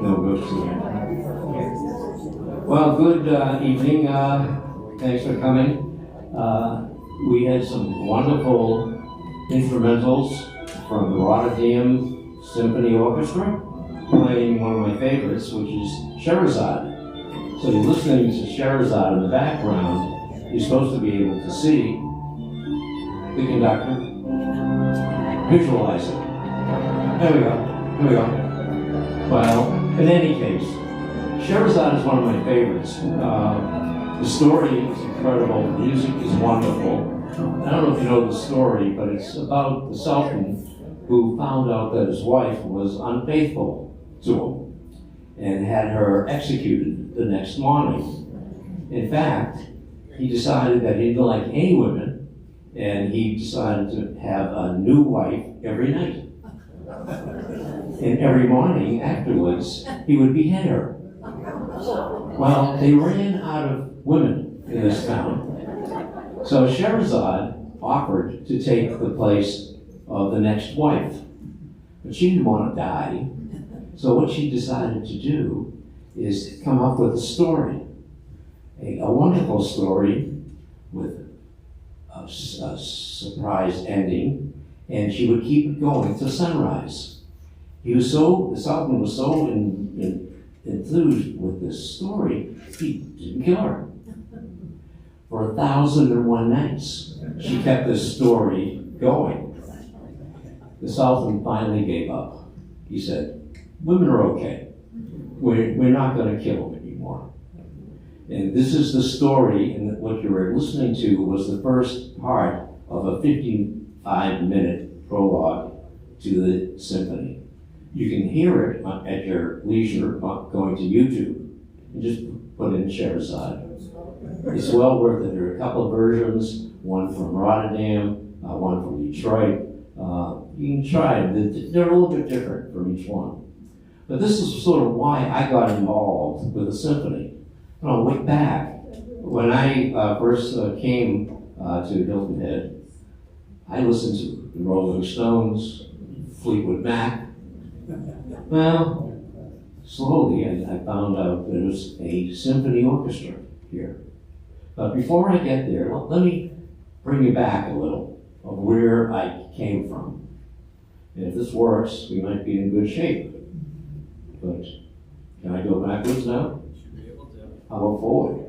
No, go to Well, good evening. Thanks for coming. We had some wonderful instrumentals from the Rotterdam Symphony Orchestra playing one of my favorites, which is Scheherazade. So you're listening to Scheherazade in the background. You're supposed to be able to see the conductor, visualize it. There we go. Here we go. Well, in any case, Scheherazade is one of my favorites. The story is incredible. The music is wonderful. I don't know if you know the story, but it's about the Sultan who found out that his wife was unfaithful to him and had her executed the next morning. In fact, he decided that he didn't like any women, and he decided to have a new wife every night. And every morning afterwards, he would behead her. Well, they ran out of women in this town. So Scheherazade offered to take the place of the next wife. But she didn't want to die. So what she decided to do is come up with a story. A wonderful story with a surprise ending, and she would keep it going till sunrise. The Sultan was so enthused with this story, he didn't kill her. For 1,001 nights, she kept this story going. The Sultan finally gave up. He said, women are okay. We're not going to kill them anymore. And this is the story, and what you were listening to was the first part of a 55-minute prologue to the symphony. You can hear it at your leisure going to YouTube and just put in Scheherazade. It's well worth it. There are a couple of versions, one from Rotterdam, one from Detroit. You can try it. They're a little bit different from each one. But this is sort of why I got involved with the symphony. Way back, when I first came to Hilton Head, I listened to the Rolling Stones, Fleetwood Mac. Well, slowly I found out there was a symphony orchestra here. But before I get there, let me bring you back a little of where I came from. And if this works, we might be in good shape. But can I go backwards now? How about forward?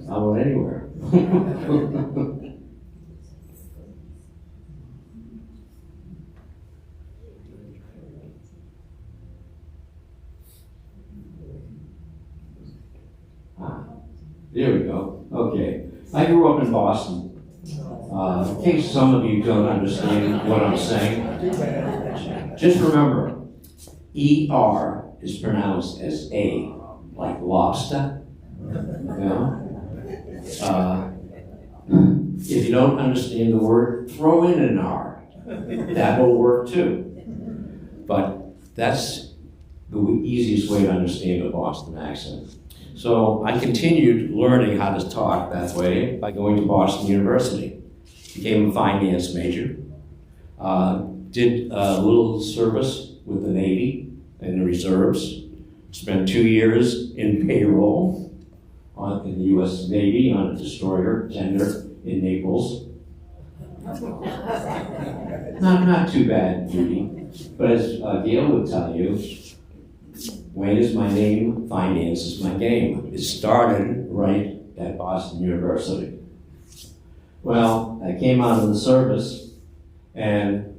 How about anywhere? There we go. Okay. I grew up in Boston. In case some of you don't understand what I'm saying, just remember, ER is pronounced as A, like lobster. If you don't understand the word, throw in an R. That will work too. But that's the easiest way to understand a Boston accent. So I continued learning how to talk that way by going to Boston University. Became a finance major. Did a little service with the Navy and the reserves. Spent 2 years in payroll in the U.S. Navy on a destroyer tender in Naples. Not too bad duty. But as Gail would tell you, Wayne is my name, finance is my game. It started right at Boston University. Well, I came out of the service and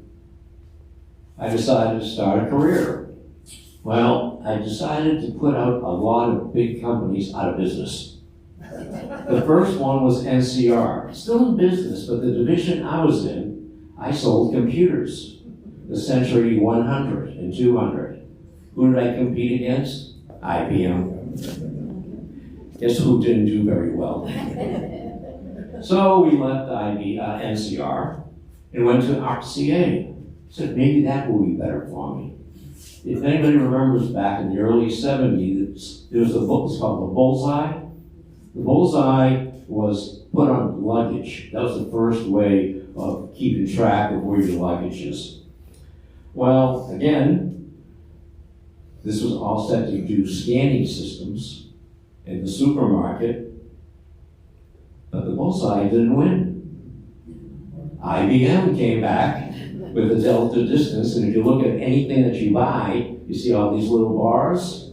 I decided to start a career. Well, I decided to put out a lot of big companies out of business. The first one was NCR, still in business, but the division I was in, I sold computers, the Century 100 and 200. Who did I compete against? IBM. Guess who didn't do very well? So we left NCR and went to RCA. Said maybe that will be better for me. If anybody remembers back in the early 70s, there was a book called The Bullseye. The Bullseye was put on luggage. That was the first way of keeping track of where your luggage is. Well, again, this was all set to do scanning systems in the supermarket, but the bullseye didn't win. IBM came back with the delta distance, and if you look at anything that you buy, you see all these little bars?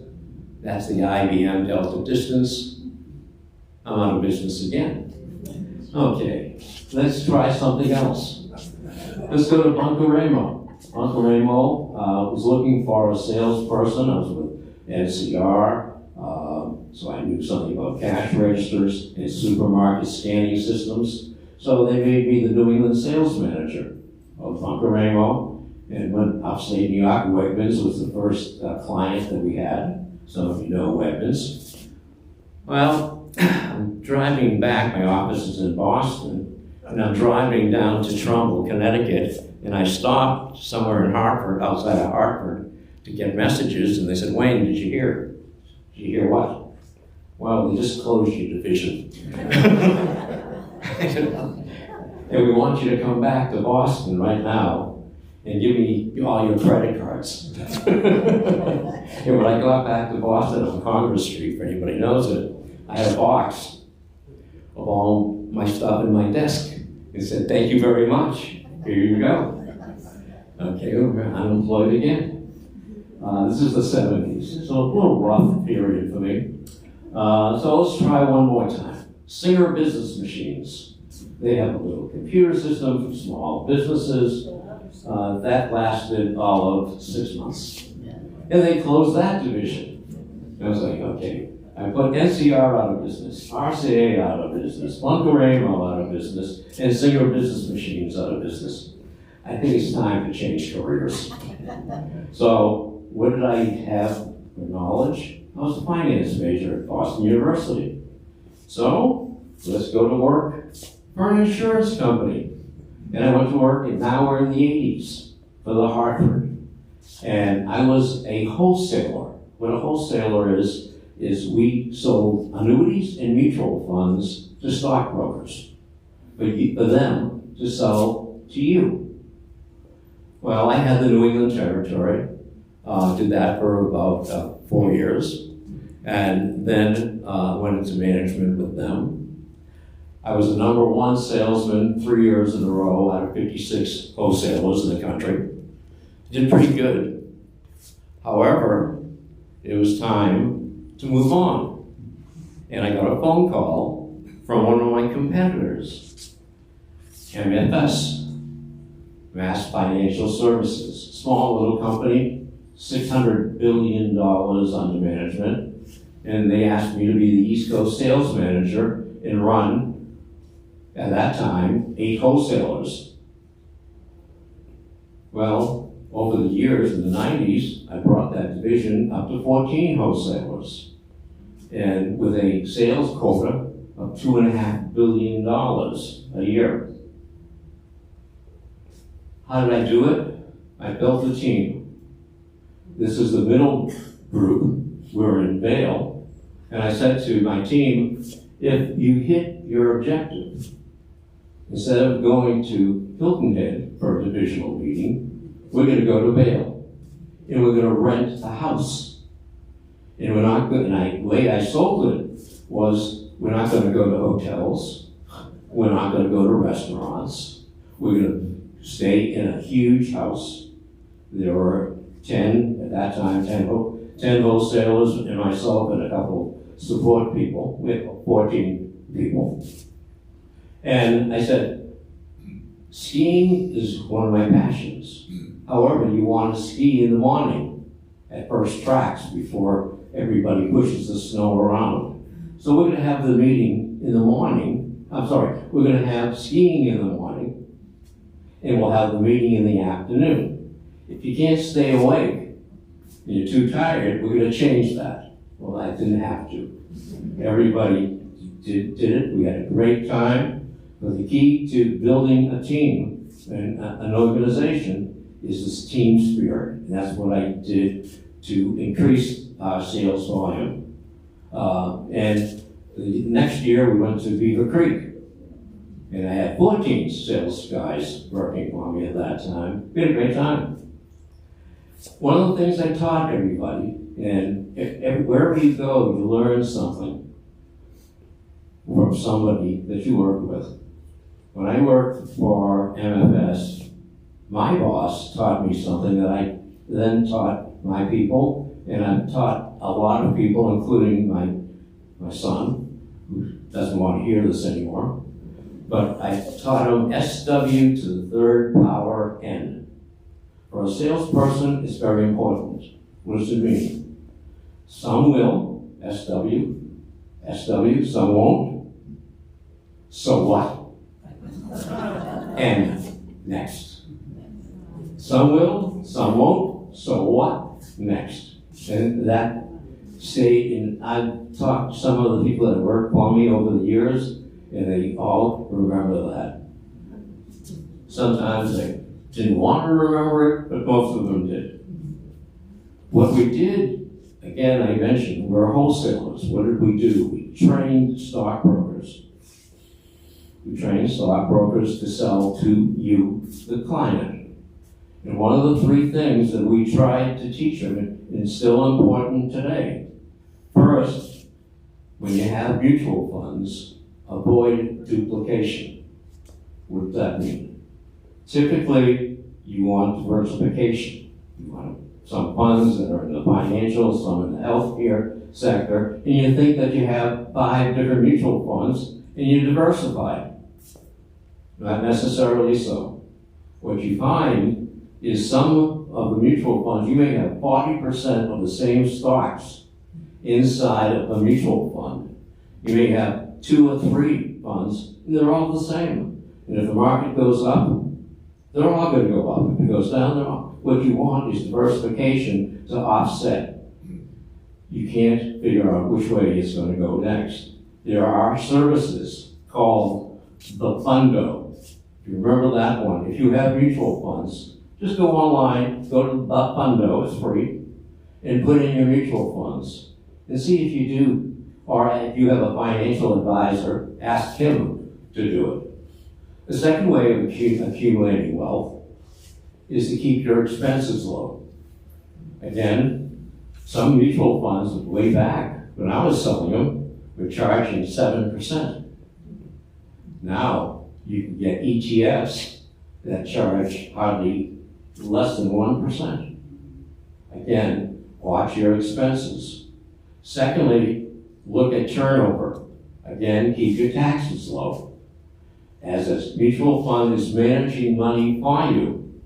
That's the IBM delta distance. I'm out of business again. Okay, let's try something else. Let's go to Bunker Ramo. Bunker Ramo was looking for a salesperson. I was with NCR, so I knew something about cash registers and supermarket scanning systems. So they made me the New England sales manager of Bunker Ramo, and went upstate New York. Wegmans was the first client that we had. Some of you know Wegmans. Well, I'm driving back. My office is in Boston, and I'm driving down to Trumbull, Connecticut, and I stopped somewhere in Hartford, outside of Hartford, to get messages, and they said, "Wayne, did you hear? Did you hear what?" "Well, we just closed your division." And we want you to come back to Boston right now and give me all your credit cards. And when I got back to Boston on Congress Street, if anybody knows it, I had a box of all my stuff in my desk. It said, "Thank you very much. Here you go." Okay, we're unemployed again. This is the 70s, so a little rough period for me. So let's try one more time. Singer Business Machines. They have a little computer system for small businesses. That lasted all of 6 months. And they closed that division. I was like, okay, I put NCR out of business, RCA out of business, Bunker Ramo out of business, and Singer Business Machines out of business. I think it's time to change careers. So what did I have for knowledge? I was a finance major at Boston University. So let's go to work for an insurance company. And I went to work, and now we're in the 80s for the Hartford. And I was a wholesaler. What a wholesaler is we sold annuities and mutual funds to stockbrokers, for them to sell to you. Well, I had the New England territory, did that for about 4 years, and then went into management with them. I was the #1 salesman 3 years in a row out of 56 wholesalers in the country. Did pretty good. However, it was time to move on. And I got a phone call from one of my competitors, MFS, Mass Financial Services, small little company, $600 billion under management. And they asked me to be the East Coast sales manager and run, at that time, 8 wholesalers. Well, over the years, in the 90s, I brought that division up to 14 wholesalers, and with a sales quota of $2.5 billion a year. How did I do it? I built a team. This is the middle group. We're in Vail, and I said to my team, if you hit your objective, instead of going to Hilton Head for a divisional meeting, we're going to go to Vail, and we're going to rent a house. And we're not going. And the way I sold it was, we're not going to go to hotels. We're not going to go to restaurants. We're going to stay in a huge house. There were 10 at that time, 10 wholesalers, and myself and a couple support people. We had 14 people. And I said, skiing is one of my passions. However, you want to ski in the morning at first tracks before everybody pushes the snow around. So we're going to have the meeting in the morning. We're going to have skiing in the morning, and we'll have the meeting in the afternoon. If you can't stay awake and you're too tired, we're going to change that. Well, I didn't have to. Everybody did it. We had a great time. But the key to building a team and an organization is this team spirit. And that's what I did to increase our sales volume. And the next year we went to Beaver Creek. And I had 14 sales guys working for me at that time. We had a great time. One of the things I taught everybody, and wherever you go, you learn something from somebody that you work with. When I worked for MFS, my boss taught me something that I then taught my people, and I've taught a lot of people, including my son, who doesn't want to hear this anymore. But I taught him SW to the third power N. For a salesperson, it's very important. What does it mean? Some will, SW, some won't. So what? N, next. Some will, some won't. So what? Next. And that I've talked to some of the people that worked for me over the years, and they all remember that. Sometimes they didn't want to remember it, but most of them did. What we did, again, I mentioned, we're wholesalers. What did we do? We trained stockbrokers. We trained stockbrokers to sell to you, the client. And one of the three things that we tried to teach them, and it's still important today. First, when you have mutual funds, avoid duplication. What does that mean? Typically, you want diversification. You want some funds that are in the financial, some in the healthcare sector, and you think that you have 5 different mutual funds, and you diversify. Not necessarily so. What you find is some of the mutual funds, you may have 40% of the same stocks inside of a mutual fund. You may have 2 or 3 funds, and they're all the same. And if the market goes up, they're all going to go up. If it goes down, they're all. What you want is diversification to offset. You can't figure out which way it's going to go next. There are services called the fundo. If you remember that one, if you have mutual funds, just go online, go to the fundo, it's free, and put in your mutual funds. And see if you do, or if you have a financial advisor, ask him to do it. The second way of accumulating wealth is to keep your expenses low. Again, some mutual funds way back, when I was selling them, were charging 7%. Now, you can get ETFs that charge hardly less than 1%. Again, watch your expenses. Secondly, look at turnover. Again, keep your taxes low. As a mutual fund is managing money for you,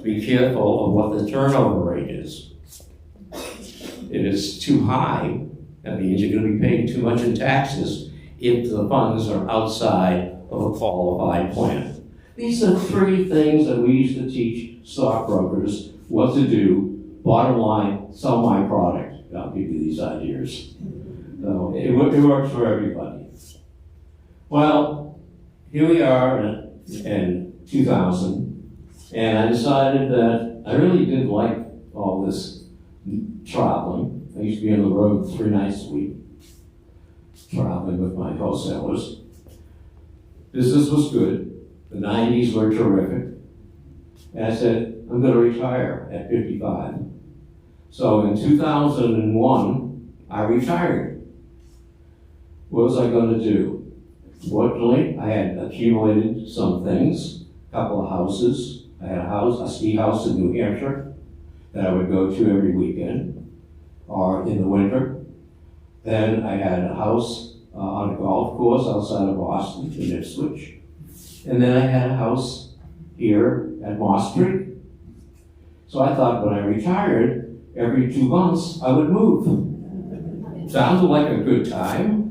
be careful of what the turnover rate is. If it's too high, that means you're going to be paying too much in taxes if the funds are outside of a qualified plan. These are 3 things that we used to teach stockbrokers what to do. Bottom line, sell my product. I'll give you these ideas. So it works for everybody. Well, here we are in 2000, and I decided that I really did like all this traveling. I used to be on the road 3 nights a week, traveling with my wholesalers. Business was good. The 90s were terrific. And I said, I'm going to retire at 55. So in 2001, I retired. What was I going to do? Fortunately, I had accumulated some things, a couple of houses. I had a ski house in New Hampshire that I would go to every weekend or in the winter. Then I had a house on a golf course outside of Boston in Ipswich. And then I had a house here at Moss Creek. So I thought when I retired, every 2 months I would move. Sounded like a good time.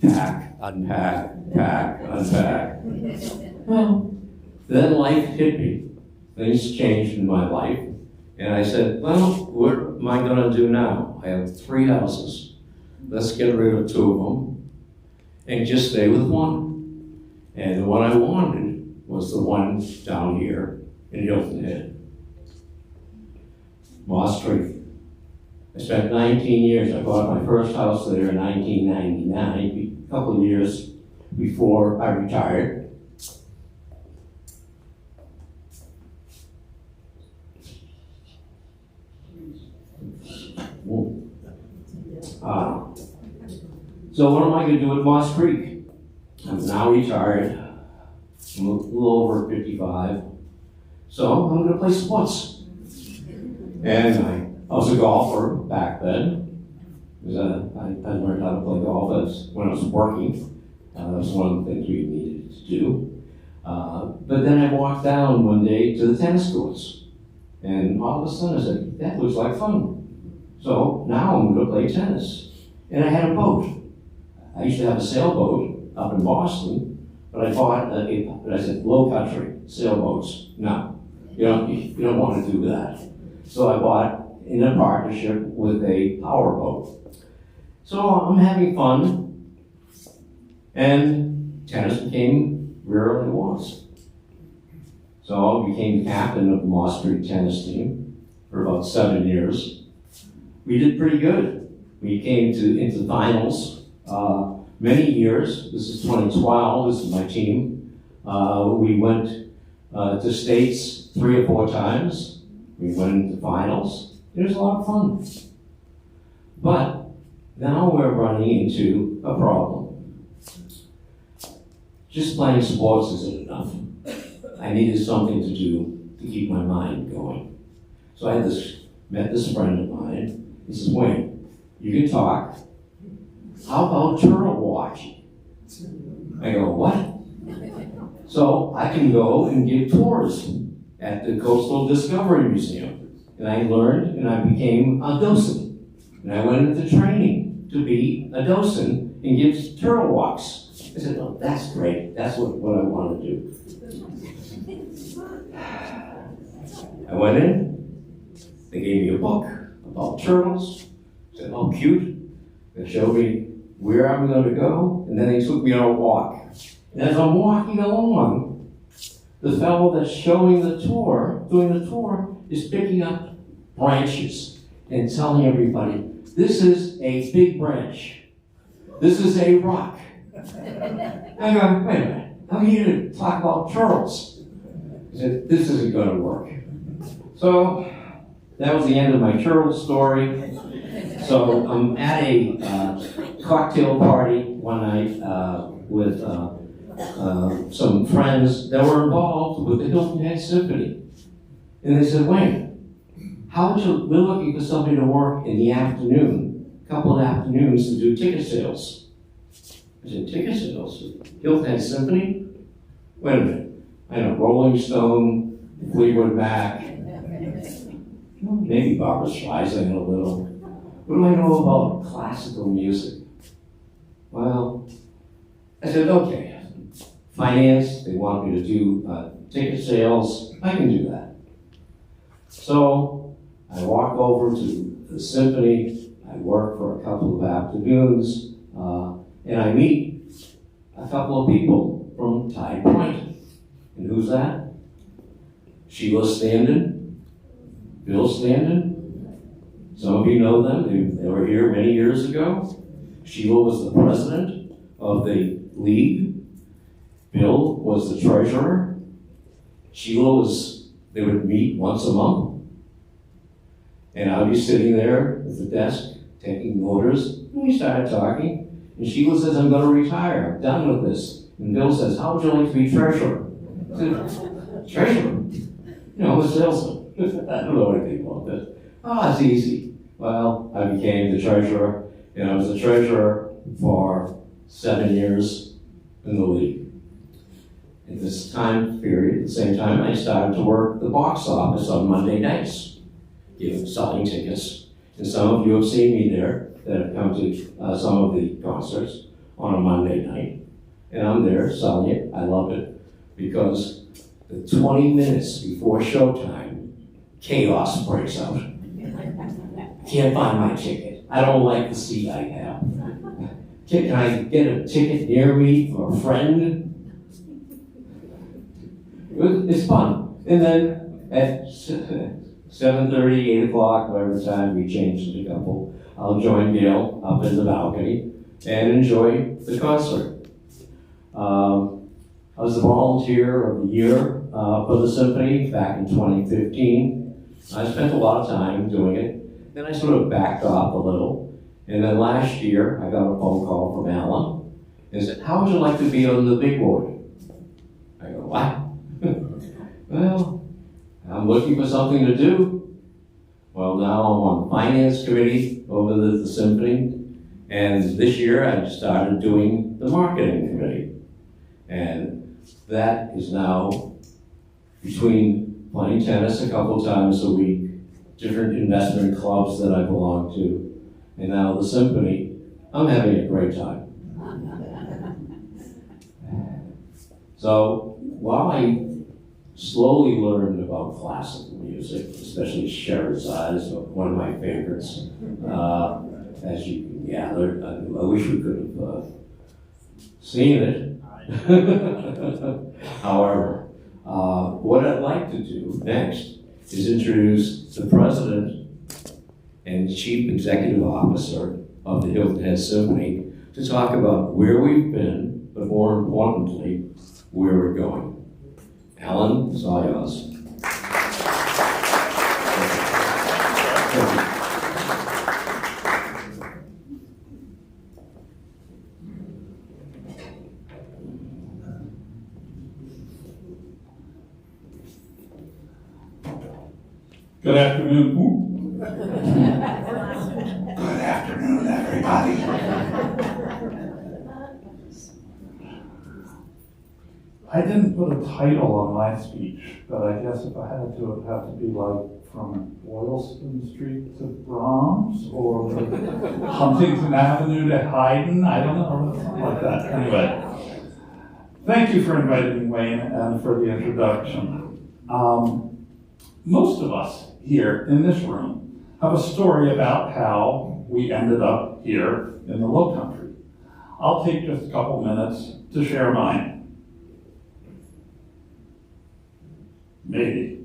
Pack, unpack, pack, unpack. Well, then life hit me. Things changed in my life. And I said, well, what am I going to do now? I have 3 houses. Let's get rid of 2 of them and just stay with 1. And the one I wanted was the one down here in Hilton Head. Moss Creek. I spent 19 years. I bought my first house there in 1999, a couple of years before I retired. So what am I going to do at Moss Creek? I'm now retired. I'm a little over 55. So I'm going to play sports. And I was a golfer back then. I learned how to play golf when I was working. That was one of the things we needed to do. But then I walked down one day to the tennis courts. And all of a sudden I said, that looks like fun. So now I'm going to play tennis. And I had a boat. I used to have a sailboat up in Boston, but I bought I said, low country sailboats. No, you don't want to do that. So I bought in a partnership with a powerboat. So I'm having fun, and tennis became where it was. So I became the captain of the Moss Creek tennis team for about 7 years. We did pretty good. We came into finals many years. This is 2012. This is my team. We went to states 3 or 4 times. We went into finals. It was a lot of fun. But now we're running into a problem. Just playing sports isn't enough. I needed something to do to keep my mind going. So I met this friend of mine. He says, Wayne, you can talk. How about turtle watching? I go, what? So I can go and give tours at the Coastal Discovery Museum. And I learned and I became a docent. And I went into training to be a docent and give turtle walks. I said, oh, that's great. That's what I want to do. I went in. They gave me a book about turtles. I said, oh, cute. They showed me where I'm going to go. And then they took me on a walk. And as I'm walking along, the fellow that's showing the tour, doing the tour, is picking up branches and telling everybody, this is a big branch. This is a rock. I go, wait a minute, I'm here to talk about turtles. He said, this isn't going to work. So that was the end of my turtle story. So I'm at a cocktail party one night with some friends that were involved with the Hilton Head Symphony. And they said, Wayne, we're looking for somebody to work in the afternoon, a couple of afternoons to do ticket sales. I said, ticket sales? Hilton Head Symphony? Wait a minute. I know Rolling Stone, Fleetwood Mac, maybe Barbra Streisand a little. What do I know about classical music? Well, I said, okay. Finance, they want me to do ticket sales. I can do that. So I walk over to the symphony. I work for a couple of afternoons. And I meet a couple of people from Tide Point. And who's that? Sheila Standen, Bill Standen. Some of you know them. They were here many years ago. Sheila was the president of the league. Bill was the treasurer. Sheila they would meet once a month. And I'd be sitting there at the desk taking orders. And we started talking. And Sheila says, I'm going to retire. I'm done with this. And Bill says, how would you like to be treasurer? I said, treasurer? I'm a salesman. I don't know anything about this. Oh, it's easy. Well, I became the treasurer. And I was the treasurer for 7 years in the league. At this time period, at the same time, I started to work the box office on Monday nights, selling tickets. And some of you have seen me there that have come to some of the concerts on a Monday night. And I'm there selling it. I love it because the 20 minutes before showtime, chaos breaks out. Can't find my ticket. I don't like the seat I have. Can I get a ticket near me for a friend? It's fun. And then at 7:30, 8 o'clock, whatever time we change to a couple, I'll join Gail up in the balcony and enjoy the concert. I was the volunteer of the year for the symphony back in 2015. I spent a lot of time doing it. Then I sort of backed off a little. And then last year, I got a phone call from Alan and said, how would you like to be on the big board? I go, what? Well, I'm looking for something to do. Well, now I'm on the finance committee over the symphony. And this year I started doing the marketing committee. And that is now between playing tennis a couple times a week, different investment clubs that I belong to, and now the symphony. I'm having a great time. So while I slowly learned about classical music, especially Scheherazade is one of my favorites, as you can gather. I wish we could have seen it. However, what I'd like to do next is introduce the president and chief executive officer of the Hilton Head Symphony to talk about where we've been, but more importantly, where we're going. Alan, it's all yours. Good afternoon. Good afternoon, everybody. I didn't put a title on my speech, but I guess if I had to, it would have to be like from Boylston Street to Brahms or Huntington Avenue to Haydn. I don't know, something like that. Anyway, thank you for inviting me, Wayne, and for the introduction. Most of us here in this room have a story about how we ended up here in the Low Country. I'll take just a couple minutes to share mine. Maybe.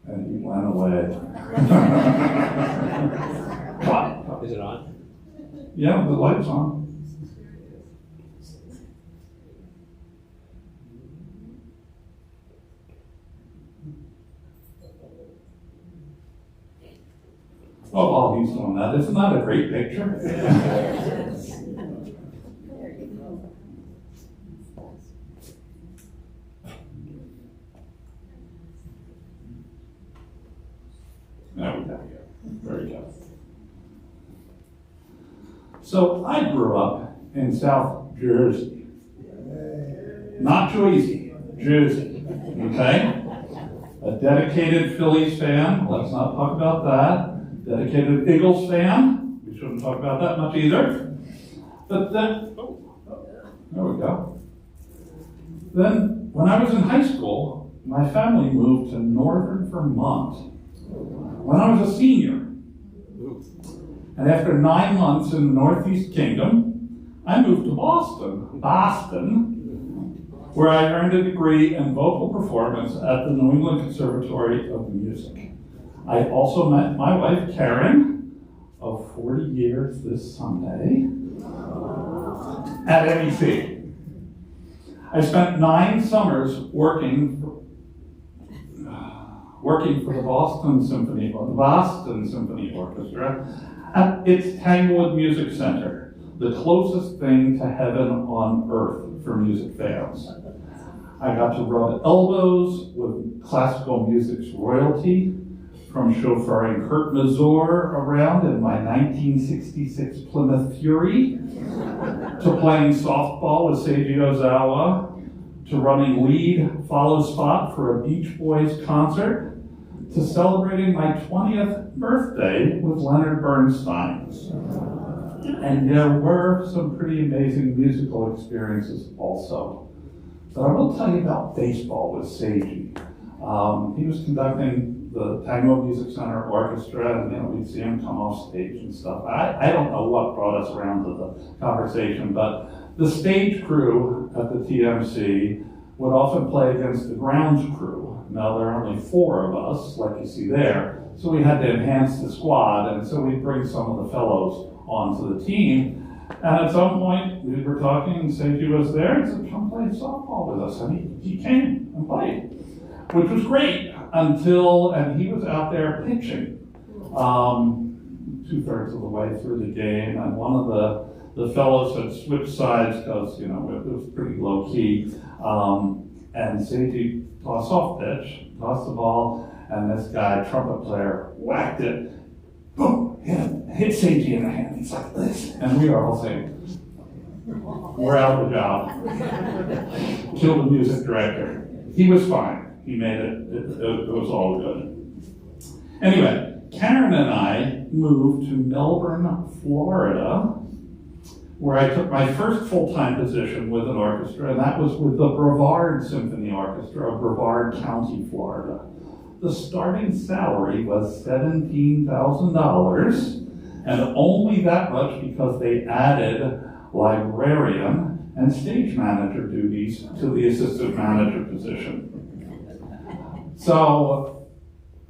And he went away. Is it on? Yeah, the light's on. Oh, while he's doing that, isn't that a great picture? There we go. Very good. So I grew up in South Jersey. Not Jersey, Jersey, okay? A dedicated Phillies fan, let's not talk about that. Dedicated Eagles fan, we shouldn't talk about that much either. But then, there we go. Then, when I was in high school, my family moved to northern Vermont when I was a senior. And after 9 months in the Northeast Kingdom, I moved to Boston, where I earned a degree in vocal performance at the New England Conservatory of Music. I also met my wife, Karen, of 40 years this Sunday, at NEC. I spent 9 summers working for the Boston Symphony Orchestra at its Tanglewood Music Center, the closest thing to heaven on earth for music fans. I got to rub elbows with classical music's royalty, from chauffeuring Kurt Mazur around in my 1966 Plymouth Fury, to playing softball with Seiji Ozawa, to running lead follow spot for a Beach Boys concert, to celebrating my 20th birthday with Leonard Bernstein. And there were some pretty amazing musical experiences also. But I will tell you about baseball with Seiji. He was conducting the Tango Music Center Orchestra, and we'd see him come off stage and stuff. I don't know what brought us around to the conversation, but the stage crew at the TMC would often play against the grounds crew. Now there are only 4 of us, like you see there, so we had to enhance the squad, and so we'd bring some of the fellows onto the team. And at some point, we were talking, and Seiji was there, and said, come play softball with us. And he came and played, which was great and he was out there pitching. 2/3 of the way through the game, and one of the fellows had switched sides because, it was pretty low key. And Seiji tossed off pitch, tossed the ball, and this guy, trumpet player, whacked it. Boom! Hit Seiji in the hand. He's like this. And we are all saying, we're out of the job. Kill the music director. He was fine. He made it. It was all good. Anyway, Karen and I moved to Melbourne, Florida, where I took my first full-time position with an orchestra, and that was with the Brevard Symphony Orchestra of Brevard County, Florida. The starting salary was $17,000, and only that much because they added librarian and stage manager duties to the assistant manager position. So,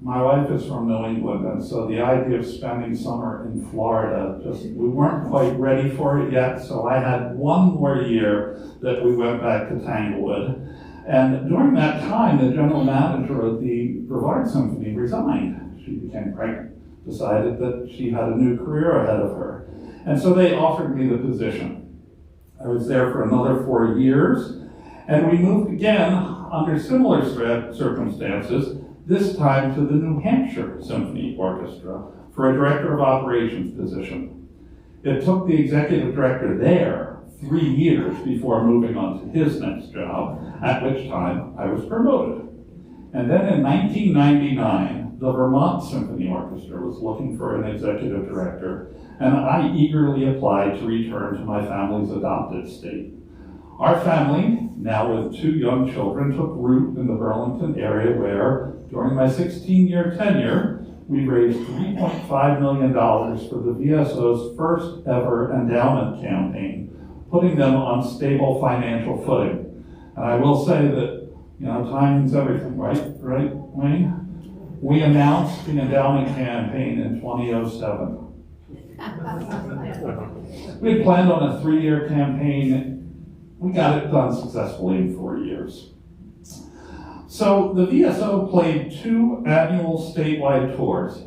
my wife is from New England, and so the idea of spending summer in Florida, we weren't quite ready for it yet, so I had one more year that we went back to Tanglewood. And during that time, the general manager of the Brevard Symphony resigned. She became pregnant, decided that she had a new career ahead of her. And so they offered me the position. I was there for another 4 years, and we moved again under similar circumstances, this time to the New Hampshire Symphony Orchestra for a director of operations position. It took the executive director there 3 years before moving on to his next job, at which time I was promoted. And then in 1999, the Vermont Symphony Orchestra was looking for an executive director, and I eagerly applied to return to my family's adopted state. Our family, now with 2 young children, took root in the Burlington area where, during my 16-year tenure, we raised $3.5 million for the VSO's first ever endowment campaign, putting them on stable financial footing. And I will say that, timing's everything, right, Wayne? We announced the endowment campaign in 2007. We had planned on a 3-year campaign. We got it done successfully in 4 years. So the VSO played 2 annual statewide tours.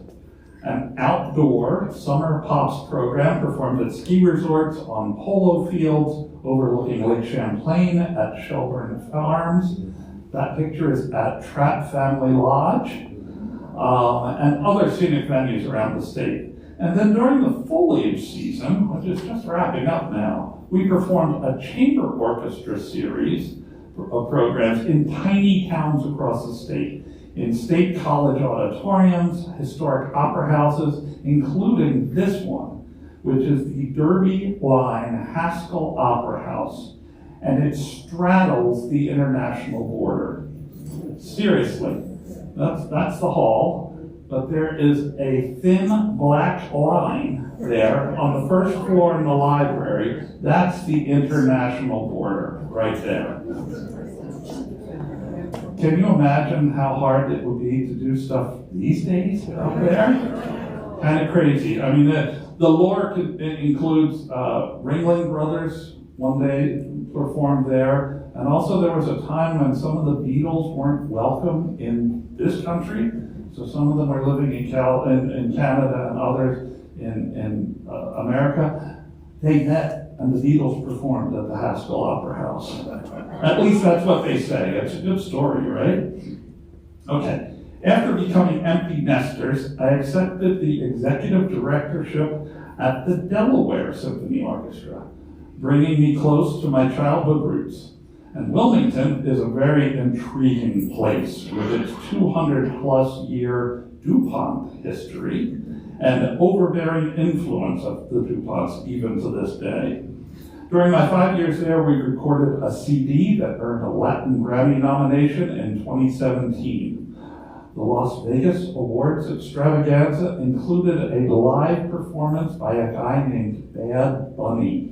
An outdoor summer pops program performed at ski resorts, on polo fields, overlooking Lake Champlain at Shelburne Farms. That picture is at Trapp Family Lodge, and other scenic venues around the state. And then during the foliage season, which is just wrapping up now, we performed a chamber orchestra series of programs in tiny towns across the state, in state college auditoriums, historic opera houses, including this one, which is the Derby Line Haskell Opera House, and it straddles the international border. Seriously, that's the hall, but there is a thin black line there on the first floor in the library. That's the international border right there. Can you imagine how hard it would be to do stuff these days out there? Kind of crazy. I mean, the lore includes Ringling Brothers one day performed there, and also there was a time when some of the Beatles weren't welcome in this country. So some of them are living in Canada and others in America. They met and the Beatles performed at the Haskell Opera House. At least that's what they say. It's a good story, right? Okay. After becoming empty nesters, I accepted the executive directorship at the Delaware Symphony Orchestra, bringing me close to my childhood roots. And Wilmington is a very intriguing place with its 200-plus year DuPont history and overbearing influence of the DuPonts even to this day. During my 5 years there, we recorded a CD that earned a Latin Grammy nomination in 2017. The Las Vegas Awards extravaganza included a live performance by a guy named Bad Bunny.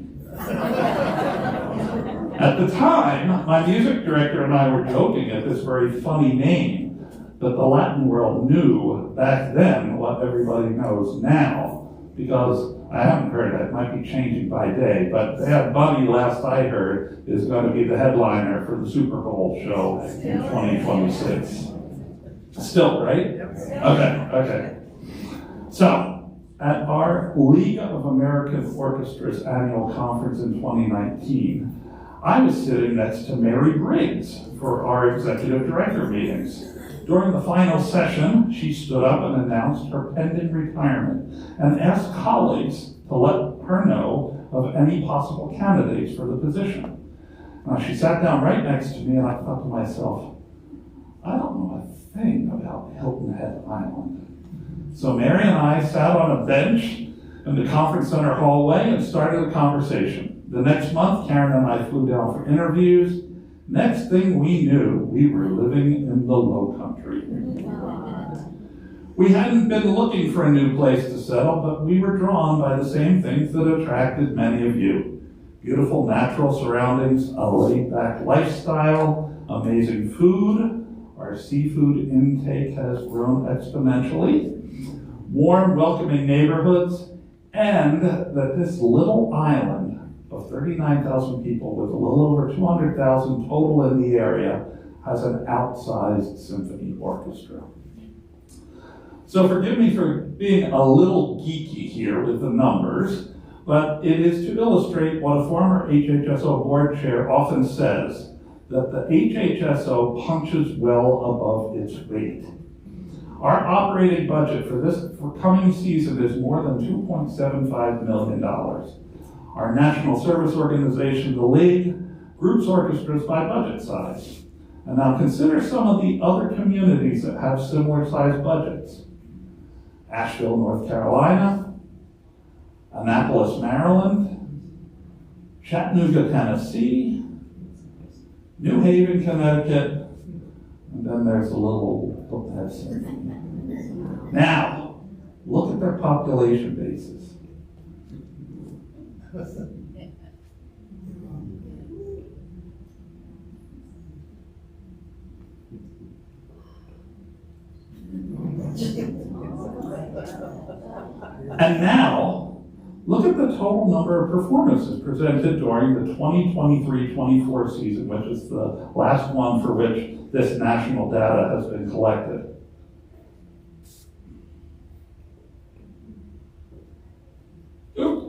At the time, my music director and I were joking at this very funny name, but the Latin world knew back then what everybody knows now, because I haven't heard that, it might be changing by day, but Bad Bunny, last I heard, is going to be the headliner for the Super Bowl show in 2026. Still, right? Okay. So, At our League of American Orchestras annual conference in 2019, I was sitting next to Mary Briggs for our executive director meetings. During the final session, she stood up and announced her pending retirement and asked colleagues to let her know of any possible candidates for the position. Now, she sat down right next to me, and I thought to myself, I don't know a thing about Hilton Head Island. So Mary and I sat on a bench in the conference center hallway and started a conversation. The next month, Karen and I flew down for interviews. Next thing we knew, we were living in the Low Country. We hadn't been looking for a new place to settle, but we were drawn by the same things that attracted many of you. Beautiful natural surroundings, a laid-back lifestyle, amazing food. Our seafood intake has grown exponentially. Warm, welcoming neighborhoods, and that this little island of 39,000 people with a little over 200,000 total in the area has an outsized symphony orchestra. So forgive me for being a little geeky here with the numbers, but it is to illustrate what a former HHSO board chair often says, that the HHSO punches well above its weight. Our operating budget for coming season is more than $2.75 million. Our national service organization, the League, groups orchestras by budget size. And now consider some of the other communities that have similar sized budgets. Asheville, North Carolina, Annapolis, Maryland, Chattanooga, Tennessee, New Haven, Connecticut, and then there's a little Hilton Head Symphony. Now, look at their population bases. And now, look at the total number of performances presented during the 2023-24 season, which is the last one for which this national data has been collected. Oop.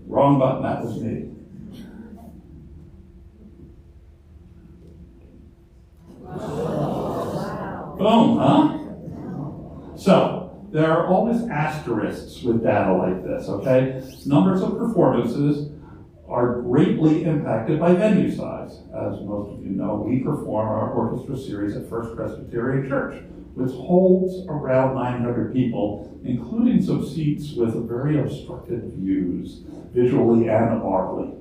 Wrong button, that was me. Wow. Boom, huh? So, there are always asterisks with data like this, okay? Numbers of performances are greatly impacted by venue size. As most of you know, we perform our orchestra series at First Presbyterian Church, which holds around 900 people, including some seats with very obstructed views, visually and audibly.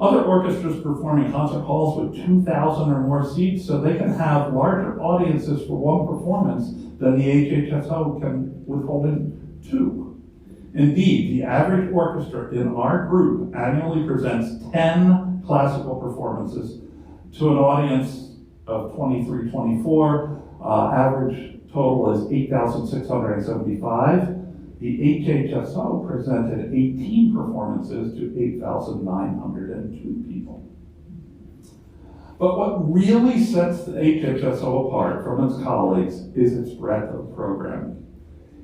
Other orchestras perform in concert halls with 2,000 or more seats, so they can have larger audiences for one performance than the HHSO can withhold in two. Indeed, the average orchestra in our group annually presents 10 classical performances to an audience of 23-24. Average total is 8,675. The HHSO presented 18 performances to 8,902 people. But what really sets the HHSO apart from its colleagues is its breadth of programming.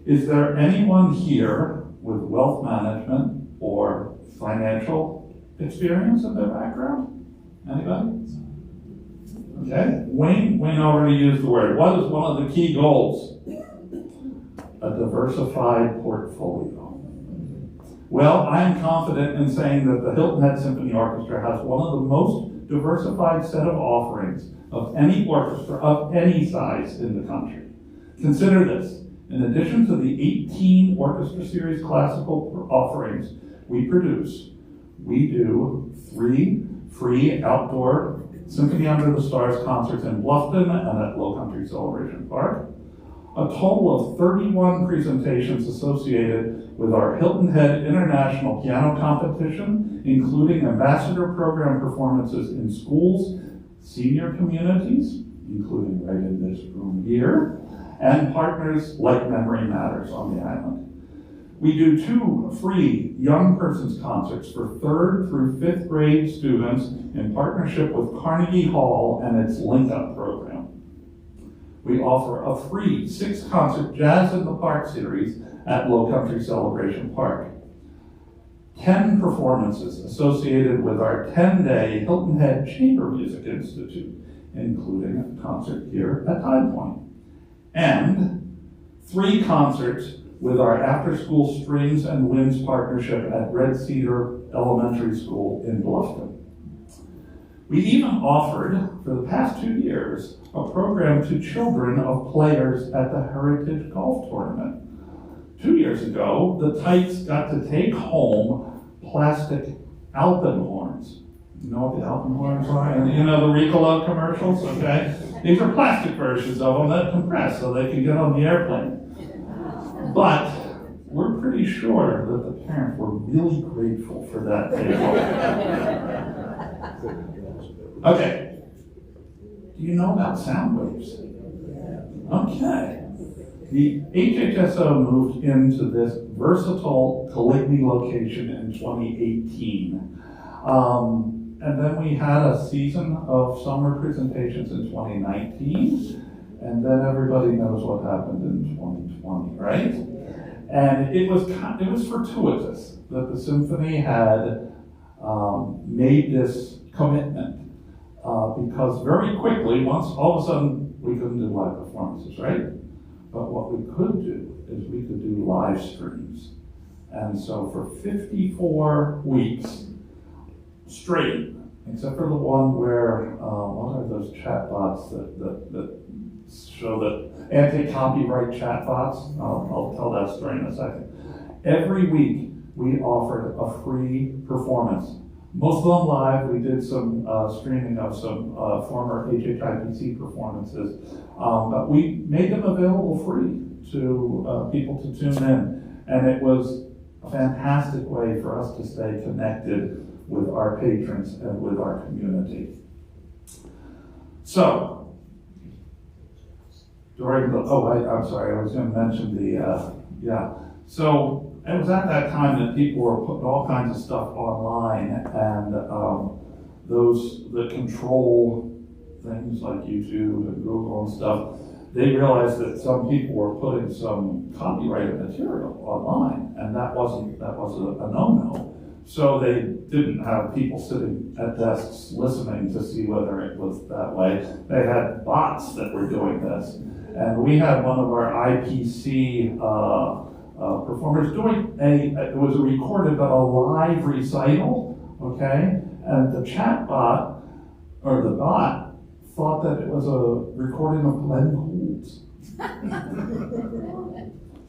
Is there anyone here with wealth management or financial experience in their background? Anybody? Okay, Wayne already used the word. What is one of the key goals? A diversified portfolio. Well, I'm confident in saying that the Hilton Head Symphony Orchestra has one of the most diversified set of offerings of any orchestra of any size in the country. Consider this. In addition to the 18 Orchestra Series classical offerings we produce, we do 3 free outdoor Symphony Under the Stars concerts in Bluffton and at Low Country Celebration Park. A total of 31 presentations associated with our Hilton Head International Piano Competition, including ambassador program performances in schools, senior communities, including right in this room here, and partners like Memory Matters on the island. We do 2 free young persons concerts for 3rd through 5th grade students in partnership with Carnegie Hall and its Link Up program. We we offer a free 6-concert Jazz in the Park series at Low Country Celebration Park. 10 performances associated with our 10-day Hilton Head Chamber Music Institute, including a concert here at Tide Point. And 3 concerts with our after-school strings and winds partnership at Red Cedar Elementary School in Bluffton. We even offered, for the past 2 years, a program to children of players at the Heritage Golf Tournament. 2 years ago, the Tights got to take home plastic alpenhorns. You know what the alpenhorns are? And you know the Ricola commercials, okay? These are plastic versions of them that compress so they can get on the airplane. But we're pretty sure that the parents were really grateful for that table. Okay. Do you know about sound waves? Okay. The HHSO moved into this versatile Coligny location in 2018. And then we had a season of summer presentations in 2019. And then everybody knows what happened in 2020, right? And it was fortuitous that the symphony had made this commitment because very quickly, once all of a sudden, we couldn't do live performances, right? But what we could do is we could do live streams. And so for 54 weeks straight, except for the one where, what are those chatbots that show that anti-copyright chatbots? I'll tell that story in a second. Every week we offered a free performance. Most of them live. We did some streaming of some former HHIPC performances, but we made them available free to people to tune in. And it was a fantastic way for us to stay connected with our patrons and with our community. So, during the, I'm sorry, I was going to mention the, So it was at that time that people were putting all kinds of stuff online, and those that control things like YouTube and Google and stuff, they realized that some people were putting some copyrighted material online, and that was a no-no. So they didn't have people sitting at desks listening to see whether it was that way. They had bots that were doing this. And we had one of our IPC performers doing it was recorded but a live recital, okay? And the chat bot, or the bot, thought that it was a recording of Glenn Gould's.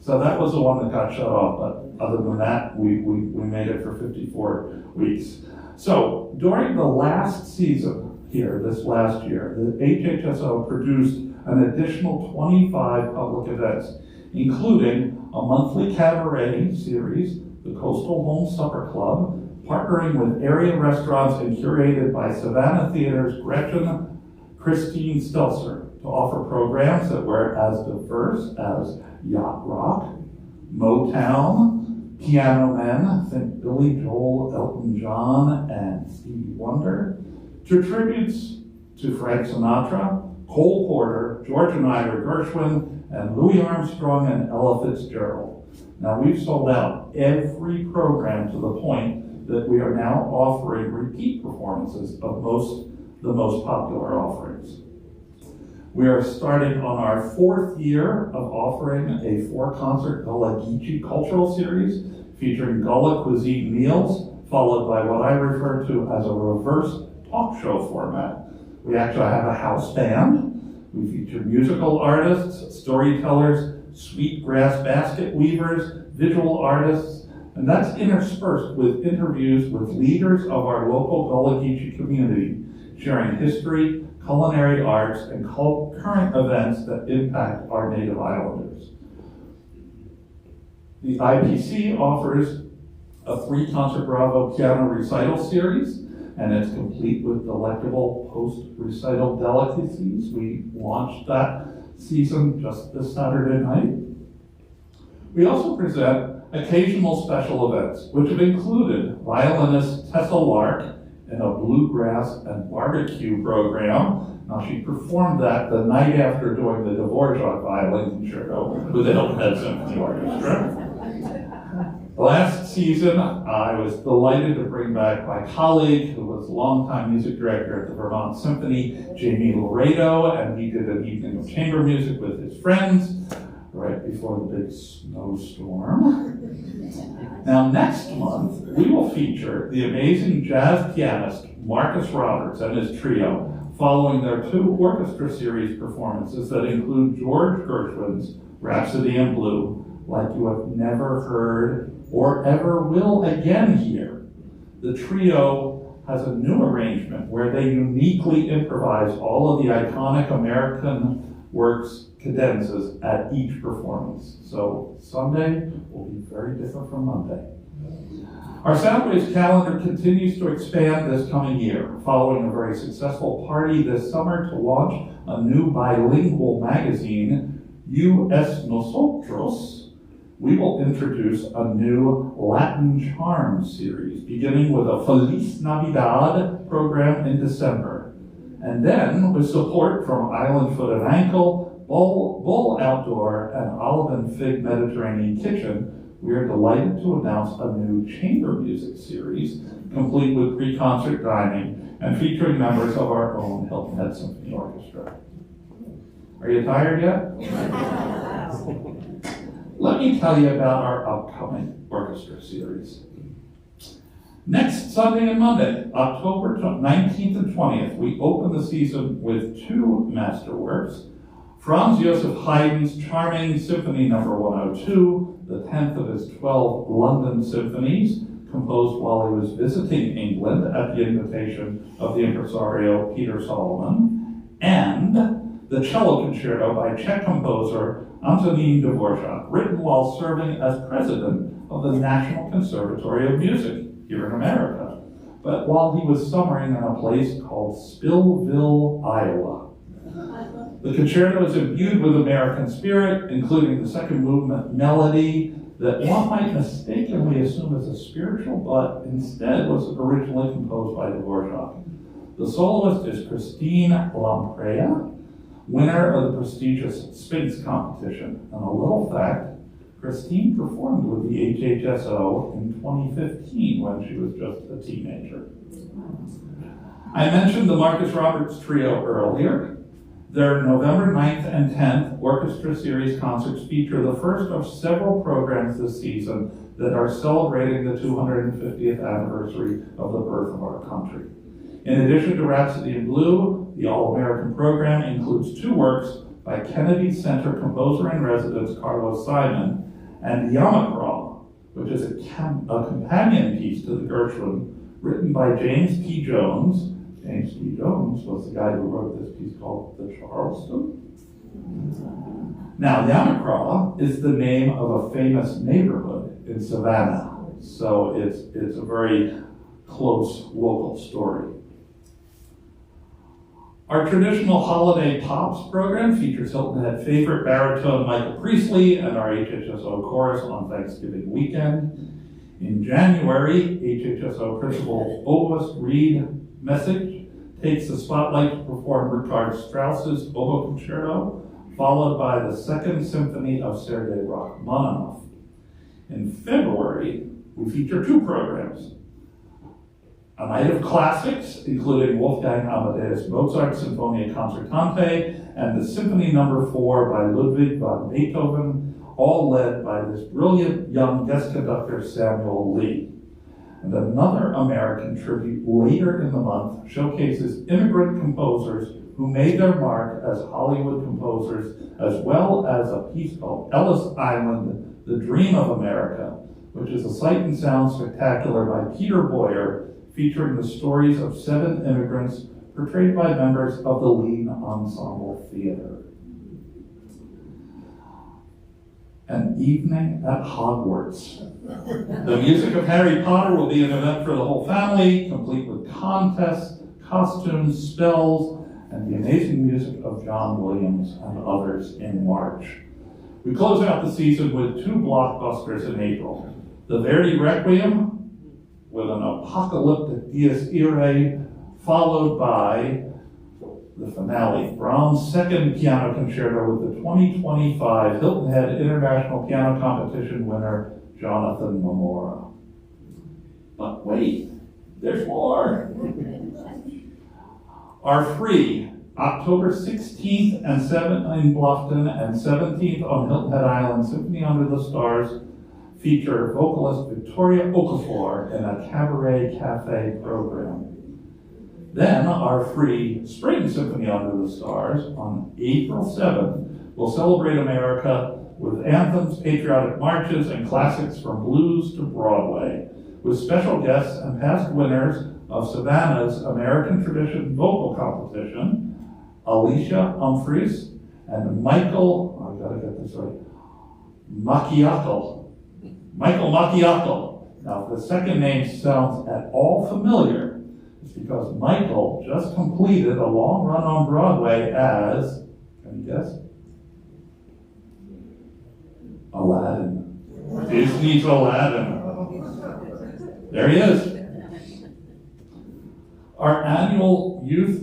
So that was the one that got shut off, but other than that, we made it for 54 weeks. So during the last season here, this last year, the HHSO produced an additional 25 public events, including a monthly cabaret series, the Coastal Home Supper Club, partnering with area restaurants and curated by Savannah Theater's Gretchen Christine Stelzer to offer programs that were as diverse as yacht rock, Motown, piano men, think Billy Joel, Elton John, and Stevie Wonder, to tributes to Frank Sinatra, Cole Porter, George and Ira Gershwin, and Louis Armstrong and Ella Fitzgerald. Now we've sold out every program to the point that we are now offering repeat performances of the most popular offerings. We are starting on our 4th year of offering a 4-concert Gullah Geechee cultural series featuring Gullah cuisine meals, followed by what I refer to as a reverse talk show format. We actually have a house band. We feature musical artists, storytellers, sweetgrass basket weavers, visual artists, and that's interspersed with interviews with leaders of our local Gullah Geechee community, sharing history, culinary arts, and current events that impact our Native Islanders. The IPC offers a 3-concert Bravo piano recital series, and it's complete with delectable post-recital delicacies. We launched that season just this Saturday night. We also present occasional special events, which have included violinist Tessa Lark in a bluegrass and barbecue program Now, she performed that the night after doing the Dvorak Violin Concerto with the Hilton Head Symphony Orchestra. Last season, I was delighted to bring back my colleague, who was longtime music director at the Vermont Symphony, Jamie Laredo, and he did an evening of chamber music with his friends right before the big snowstorm. Now, next month, we will feature the amazing jazz pianist Marcus Roberts and his trio, following their 2 orchestra series performances that include George Gershwin's Rhapsody in Blue, like you have never heard or ever will again hear. The trio has a new arrangement where they uniquely improvise all of the iconic American works cadenzas at each performance. So Sunday will be very different from Monday. Our Soundwaves calendar continues to expand this coming year, following a very successful party this summer to launch a new bilingual magazine, US Nosotros. We will introduce a new Latin Charm series, beginning with a Feliz Navidad program in December. And then, with support from Island Foot and Ankle, Bull Outdoor, and Olive and Fig Mediterranean Kitchen, we are delighted to announce a new chamber music series, complete with pre-concert dining and featuring members of our own Hilton Head Symphony Orchestra. Are you tired yet? Let me tell you about our upcoming orchestra series. Next Sunday and Monday, October 19th and 20th, we open the season with 2 masterworks. Franz Joseph Haydn's charming Symphony No. 102, the 10th of his 12 London symphonies, composed while he was visiting England at the invitation of the impresario Peter Solomon, and the cello concerto by Czech composer Antonín Dvorak, written while serving as president of the National Conservatory of Music here in America, but while he was summering in a place called Spillville, Iowa. The concerto is imbued with American spirit, including the second movement melody that one might mistakenly assume is a spiritual, but instead was originally composed by Dvorak. The soloist is Christine Lamprey, winner of the prestigious Sphinx competition. And a little fact, Christine performed with the HHSO in 2015 when she was just a teenager. I mentioned the Marcus Roberts Trio earlier. Their November 9th and 10th Orchestra Series concerts feature the first of several programs this season that are celebrating the 250th anniversary of the birth of our country. In addition to Rhapsody in Blue, the All-American program includes 2 works by Kennedy Center composer-in-residence Carlos Simon and Yamacraw, which is a companion piece to the Gershwin, written by James P. Jones. James P. Jones was the guy who wrote this piece called The Charleston. Now, Yamacraw is the name of a famous neighborhood in Savannah, so it's a very close local story. Our traditional Holiday Pops program features Hilton Head favorite baritone Michael Priestley and our HHSO chorus on Thanksgiving weekend. In January, HHSO Principal Oboist Reed Message takes the spotlight to perform Richard Strauss's Oboe Concerto, followed by the Second Symphony of Sergei Rachmaninoff. In February, we feature 2 programs. A night of classics, including Wolfgang Amadeus Mozart's Sinfonia Concertante and the Symphony No. 4 by Ludwig van Beethoven, all led by this brilliant young guest conductor Samuel Lee. And another American tribute later in the month showcases immigrant composers who made their mark as Hollywood composers, as well as a piece called Ellis Island, The Dream of America, which is a sight and sound spectacular by Peter Boyer, featuring the stories of 7 immigrants portrayed by members of the Lean Ensemble Theater. An evening at Hogwarts. The music of Harry Potter will be an event for the whole family, complete with contests, costumes, spells, and the amazing music of John Williams and others in March. We close out the season with 2 blockbusters in April. The Verdi Requiem, with an apocalyptic Dies Irae, followed by the finale, Brahms' second piano concerto with the 2025 Hilton Head International Piano Competition winner, Jonathan Mamora. But wait, there's more. Our free October 16th and 7th in Bluffton and 17th on Hilton Head Island Symphony Under the Stars feature vocalist Victoria Okafor in a cabaret cafe program. Then our free Spring Symphony Under the Stars on April 7th will celebrate America with anthems, patriotic marches, and classics from blues to Broadway, with special guests and past winners of Savannah's American Tradition Vocal Competition, Alicia Humphreys and Michael, I gotta get this right, Michael Macchiato. Now, if the second name sounds at all familiar, it's because Michael just completed a long run on Broadway as, can you guess? Aladdin. Disney's Aladdin. There he is. Our annual youth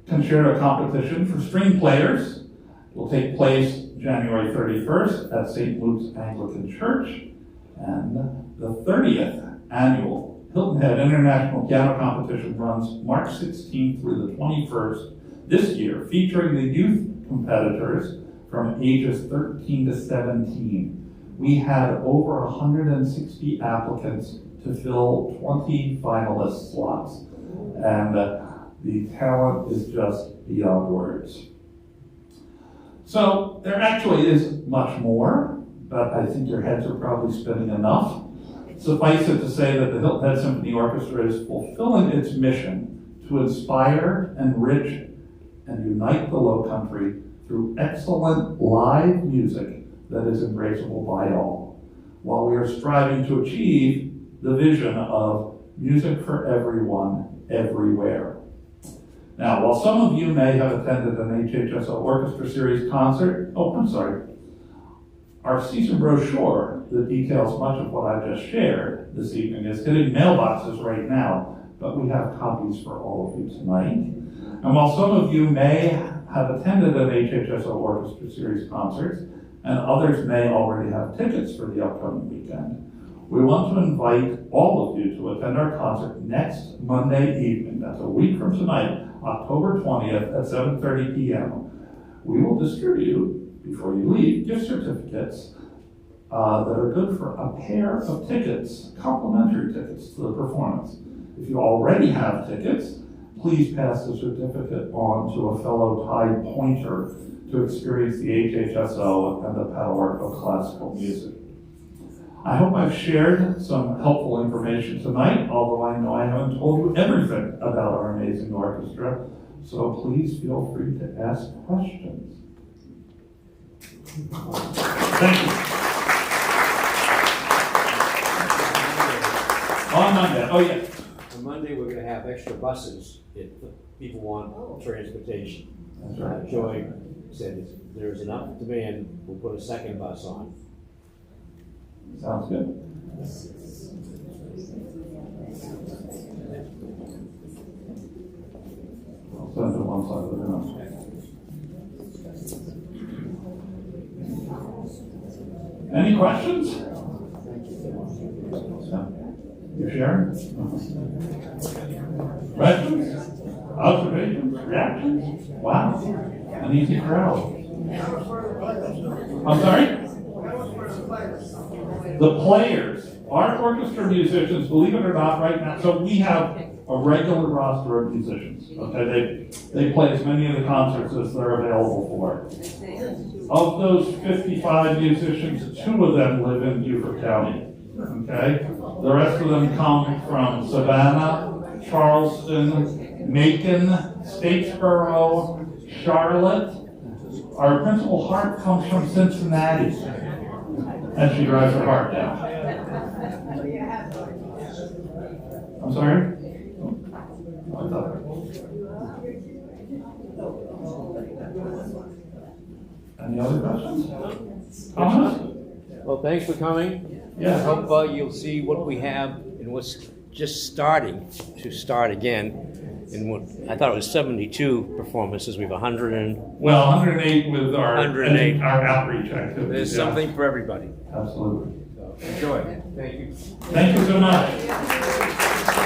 concerto competition for string players will take place January 31st at St. Luke's Anglican Church, and the 30th annual Hilton Head International Piano Competition runs March 16th through the 21st this year, featuring the youth competitors from ages 13 to 17. We had over 160 applicants to fill 20 finalist slots, and the talent is just beyond words. So there actually is much more, but I think your heads are probably spinning enough. Suffice it to say that the Hilton Head Symphony Orchestra is fulfilling its mission to inspire, enrich, and unite the Lowcountry through excellent live music that is embraceable by all, while we are striving to achieve the vision of music for everyone, everywhere. Now, while some of you may have attended an HHSO Orchestra Series concert, our season brochure that details much of what I just shared this evening is hitting mailboxes right now, but we have copies for all of you tonight. And while some of you may have attended an HHSO Orchestra Series concerts, and others may already have tickets for the upcoming weekend, we want to invite all of you to attend our concert next Monday evening. That's a week from tonight, October 20th at 7:30 p.m. We will distribute, before you leave, gift certificates that are good for a pair of tickets, complimentary tickets to the performance. If you already have tickets, please pass the certificate on to a fellow Tide Pointer to experience the HHSO and the power of classical music. I hope I've shared some helpful information tonight, although I know I haven't told you everything about our amazing orchestra, so please feel free to ask questions. Thank you. On Monday, oh yeah. On Monday, we're going to have extra buses if people want transportation. That's right. Joy said if there's enough demand, we'll put a second bus on. Sounds good. I'll send it to one side of the room. Any questions? You sharing? Questions? Observations? Reactions? Wow. An easy crowd. I'm sorry? The players, our orchestra musicians, believe it or not, right now, so we have a regular roster of musicians, okay? They play as many of the concerts as they're available for. Of those 55 musicians, 2 of them live in Beaufort County, okay? The rest of them come from Savannah, Charleston, Macon, Statesboro, Charlotte. Our principal harp comes from Cincinnati. And she drives her heart down. I'm sorry? Any other questions? Comments? Well, thanks for coming. Yeah. I hope you'll see what we have and what's just starting to start again. I thought it was 72 performances. We have 100 and Well, 108 with our 108. our outreach activities. there's yeah. something for everybody. Absolutely. So enjoy. Thank you. Thank you so much.